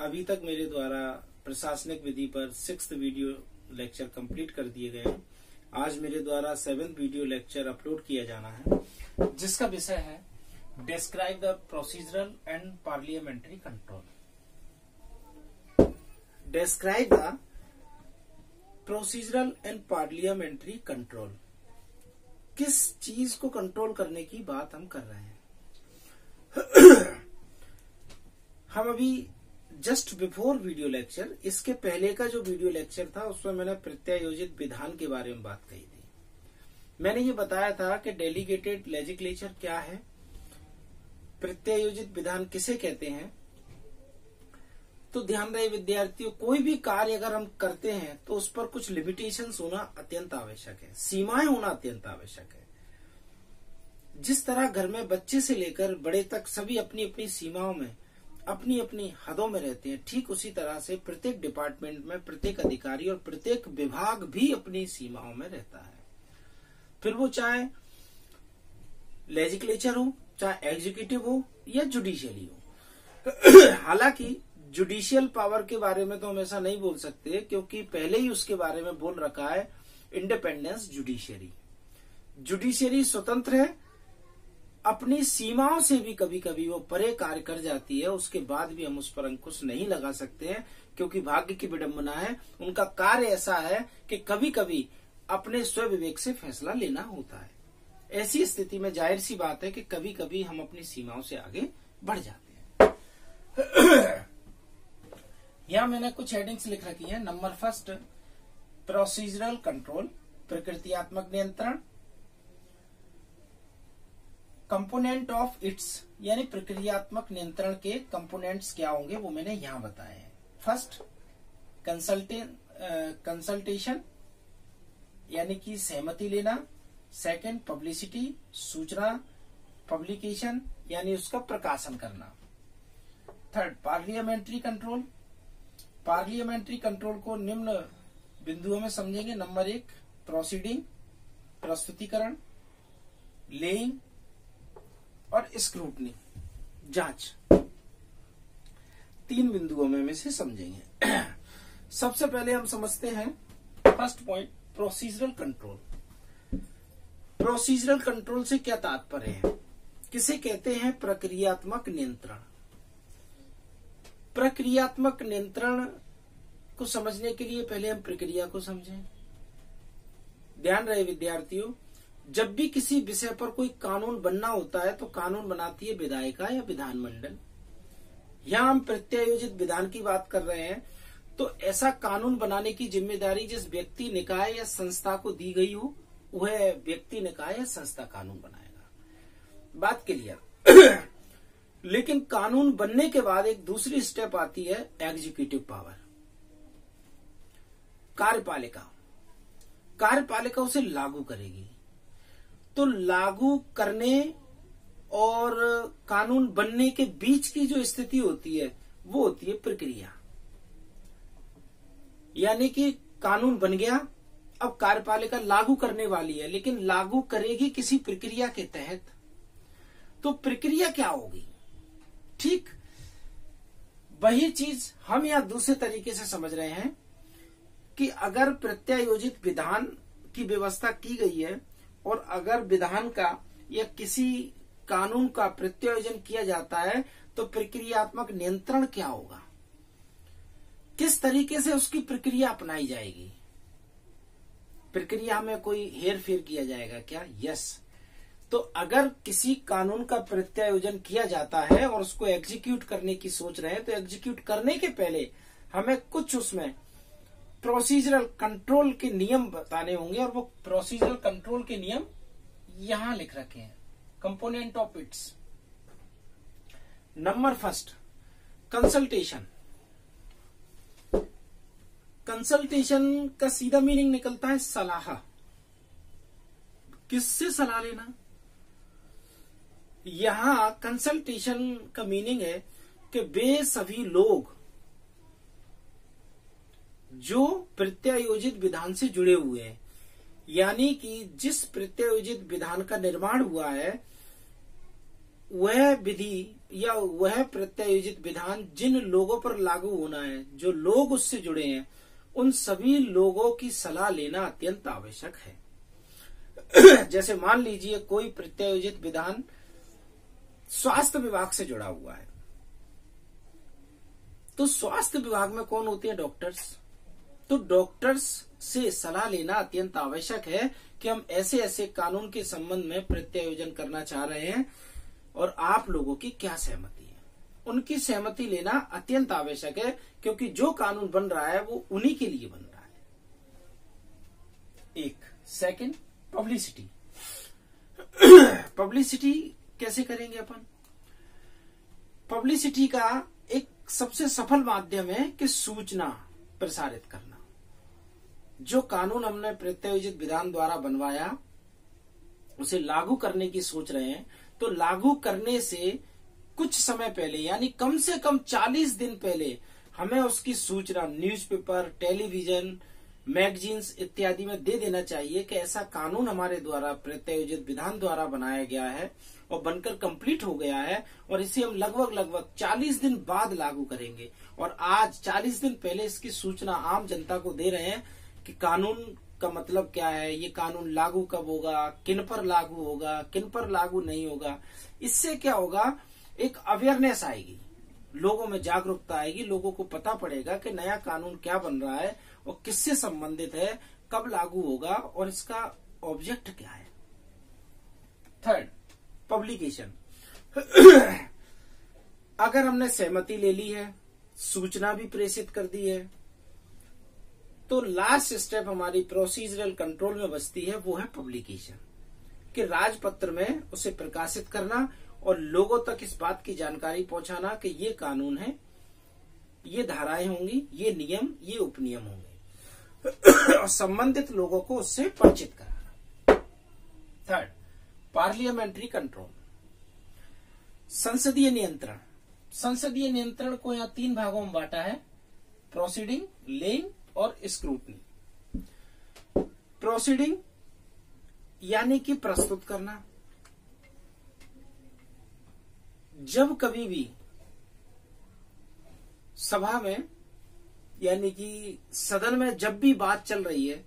अभी तक मेरे द्वारा प्रशासनिक विधि पर 6th वीडियो लेक्चर कंप्लीट कर दिए गए हैं। आज मेरे द्वारा 7th वीडियो लेक्चर अपलोड किया जाना है, जिसका विषय है describe the procedural and parliamentary control. Describe the procedural and parliamentary control. किस चीज को कंट्रोल करने की बात हम कर रहे हैं? हम अभी जस्ट बिफोर वीडियो लेक्चर, इसके पहले का जो वीडियो लेक्चर था उसमें मैंने प्रत्यायोजित विधान के बारे में बात कही थी। मैंने ये बताया था कि डेलीगेटेड लेजिस्लेचर क्या है, प्रत्यायोजित विधान किसे कहते हैं। तो ध्यान रहे विद्यार्थियों, कोई भी कार्य अगर हम करते हैं तो उस पर कुछ लिमिटेशंस होना अत्यंत आवश्यक है, सीमाएं होना अत्यंत आवश्यक है। जिस तरह घर में बच्चे से लेकर बड़े तक सभी अपनी अपनी सीमाओं में, अपनी अपनी हदों में रहते हैं, ठीक उसी तरह से प्रत्येक डिपार्टमेंट में प्रत्येक अधिकारी और प्रत्येक विभाग भी अपनी सीमाओं में रहता है। फिर वो चाहे लेजिस्लेचर हो, चाहे एग्जीक्यूटिव हो या जुडिशियली हो। हालांकि जुडिशियल पावर के बारे में तो हम ऐसा नहीं बोल सकते, क्योंकि पहले ही उसके बारे में बोल रखा है इंडिपेंडेंस जुडिशियरी। जुडिशियरी स्वतंत्र है, अपनी सीमाओं से भी कभी कभी वो परे कार्य कर जाती है, उसके बाद भी हम उस पर अंकुश नहीं लगा सकते हैं, क्योंकि भाग्य की विडंबना है, उनका कार्य ऐसा है कि कभी कभी अपने स्वविवेक से फैसला लेना होता है। ऐसी स्थिति में जाहिर सी बात है कि कभी कभी हम अपनी सीमाओं से आगे बढ़ जाते हैं। यहां मैंने कुछ हेडिंग्स लिख रखी हैं। नंबर फर्स्ट, प्रोसीजरल कंट्रोल, प्रकृतियात्मक नियंत्रण। कंपोनेंट ऑफ इट्स, यानी प्रक्रियात्मक नियंत्रण के कंपोनेंट्स क्या होंगे वो मैंने यहां बताए हैं। फर्स्ट, कंसल्टेशन यानी कि सहमति लेना। सेकंड, पब्लिसिटी, सूचना, पब्लिकेशन यानी उसका प्रकाशन करना। Third, parliamentary control. Parliamentary control को निम्न बिंदुओं में समझेंगे। नंबर 1, प्रोसीडिंग, प्रस्तुतिकरण, लेइंग और स्क्रूटनी, जांच। 3 बिंदुओं में से समझेंगे। सबसे पहले हम समझते हैं first point, procedural control. Procedural control से क्या तात्पर्य है? किसे कहते हैं? प्रक्रियात्मक नियंत्रण। प्रक्रियात्मक नियंत्रण को समझने के लिए पहले हम प्रक्रिया को समझें। ध्यान रहे विद्यार्थियों, जब भी किसी विषय पर कोई कानून बनना होता है तो कानून बनाती है विधायिका या विधानमंडल। यहां हम प्रत्यायोजित विधान की बात कर रहे हैं, तो ऐसा कानून बनाने की जिम्मेदारी जिस व्यक्ति, निकाय या संस्था को दी गई हो, वह व्यक्ति, निकाय या संस्था कानून बनाएगा। बात क्लियर। लेकिन कानून बनने के बाद एक दूसरी स्टेप आती है, एग्जीक्यूटिव पावर, कार्यपालिका। कार्यपालिका उसे लागू करेगी। तो लागू करने और कानून बनने के बीच की जो स्थिति होती है वो होती है प्रक्रिया। यानी कि कानून बन गया, अब कार्यपालिका लागू करने वाली है, लेकिन लागू करेगी किसी प्रक्रिया के तहत। तो प्रक्रिया क्या होगी? ठीक वही चीज हम यहां दूसरे तरीके से समझ रहे हैं कि अगर प्रत्यायोजित विधान की व्यवस्था की गई है और अगर विधान का या किसी कानून का प्रत्यायोजन किया जाता है तो प्रक्रियात्मक नियंत्रण क्या होगा? किस तरीके से उसकी प्रक्रिया अपनाई जाएगी? प्रक्रिया में कोई हेर फेर किया जाएगा क्या? यस। तो अगर किसी कानून का प्रत्यायोजन किया जाता है और उसको एग्जीक्यूट करने की सोच रहे हैं, तो एग्जीक्यूट करने के पहले हमें कुछ उसमें प्रोसीजरल कंट्रोल के नियम बताने होंगे, और वो प्रोसीजरल कंट्रोल के नियम यहां लिख रखे हैं। Component of its. Number first, consultation. Consultation का सीधा मीनिंग निकलता है सलाह। किससे सलाह लेना? यहां कंसल्टेशन का मीनिंग है कि वे सभी लोग जो प्रत्यायोजित विधान से जुड़े हुए हैं, यानी कि जिस प्रत्यायोजित विधान का निर्माण हुआ है वह विधि या वह प्रत्यायोजित विधान जिन लोगों पर लागू होना है, जो लोग उससे जुड़े हैं, उन सभी लोगों की सलाह लेना अत्यंत आवश्यक है। जैसे मान लीजिए कोई प्रत्यायोजित विधान स्वास्थ्य विभाग से जुड़ा हुआ है, तो स्वास्थ्य विभाग में कौन होते हैं? डॉक्टर्स। तो डॉक्टर्स से सलाह लेना अत्यंत आवश्यक है कि हम ऐसे ऐसे कानून के संबंध में प्रत्यायोजन करना चाह रहे हैं और आप लोगों की क्या सहमति है। उनकी सहमति लेना अत्यंत आवश्यक है, क्योंकि जो कानून बन रहा है वो उन्हीं के लिए बन रहा है। एक सेकंड, पब्लिसिटी। पब्लिसिटी कैसे करेंगे अपन? पब्लिसिटी का एक सबसे सफल माध्यम है कि सूचना प्रसारित करना। जो कानून हमने प्रत्यायोजित विधान द्वारा बनवाया उसे लागू करने की सोच रहे हैं, तो लागू करने से कुछ समय पहले यानी कम से कम 40 दिन पहले हमें उसकी सूचना न्यूज़पेपर, टेलीविजन, मैगजीन्स इत्यादि में दे देना चाहिए कि ऐसा कानून हमारे द्वारा प्रत्यायोजित विधान द्वारा बनाया गया है और बनकर कंप्लीट हो गया है और इसे हम लगभग 40 दिन बाद लागू करेंगे। और आज 40 दिन पहले इसकी सूचना आम जनता को दे रहे हैं कि कानून का मतलब क्या है, ये कानून लागू कब होगा, किन पर लागू होगा, किन पर लागू नहीं होगा। इससे क्या होगा, एक अवेयरनेस आएगी, लोगों में जागरूकता आएगी, लोगों को पता पड़ेगा कि नया कानून क्या बन रहा है और किससे संबंधित है, कब लागू होगा और इसका ऑब्जेक्ट क्या है। Third, publication. अगर हमने सहमति ले ली है, सूचना भी प्रेषित कर दी है, तो लास्ट स्टेप हमारी प्रोसीजरल कंट्रोल में बचती है, वो है पब्लिकेशन, कि राजपत्र में उसे प्रकाशित करना और लोगों तक इस बात की जानकारी पहुंचाना कि ये कानून है, ये धाराएं होंगी, ये नियम, ये उपनियम होंगे और संबंधित लोगों को उससे परिचित कराना। थर्ड, पार्लियामेंट्री कंट्रोल, संसदीय नियंत्रण। संसदीय नियंत्रण को यहाँ 3 भागों में बांटा है, प्रोसीडिंग, लेइंग और स्क्रूटनी। प्रोसीडिंग यानी कि प्रस्तुत करना। जब कभी भी सभा में यानी कि सदन में जब भी बात चल रही है,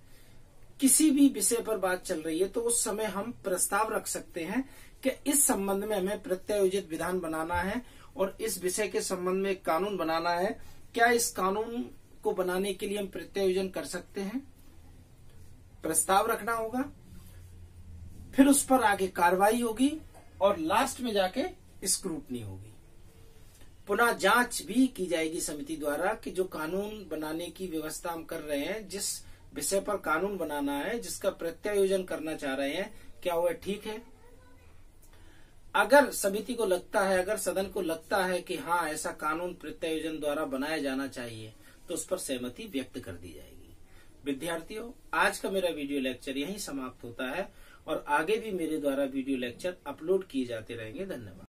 किसी भी विषय पर बात चल रही है, तो उस समय हम प्रस्ताव रख सकते हैं कि इस संबंध में हमें प्रत्यायोजित विधान बनाना है और इस विषय के संबंध में एक कानून बनाना है। क्या इस कानून को बनाने के लिए हम प्रत्यायोजन कर सकते हैं? प्रस्ताव रखना होगा, फिर उस पर आगे कार्रवाई होगी और लास्ट में जाके स्क्रूटनी होगी। पुनः जांच भी की जाएगी समिति द्वारा कि जो कानून बनाने की व्यवस्था हम कर रहे हैं, जिस विषय पर कानून बनाना है, जिसका प्रत्यायोजन करना चाह रहे हैं, क्या वह ठीक है। अगर समिति को लगता है, अगर सदन को लगता है कि हाँ ऐसा कानून प्रत्यायोजन द्वारा बनाया जाना चाहिए, तो उस पर सहमति व्यक्त कर दी जाएगी। विद्यार्थियों, आज का मेरा वीडियो लेक्चर यहीं समाप्त होता है और आगे भी मेरे द्वारा वीडियो लेक्चर अपलोड किए जाते रहेंगे। धन्यवाद।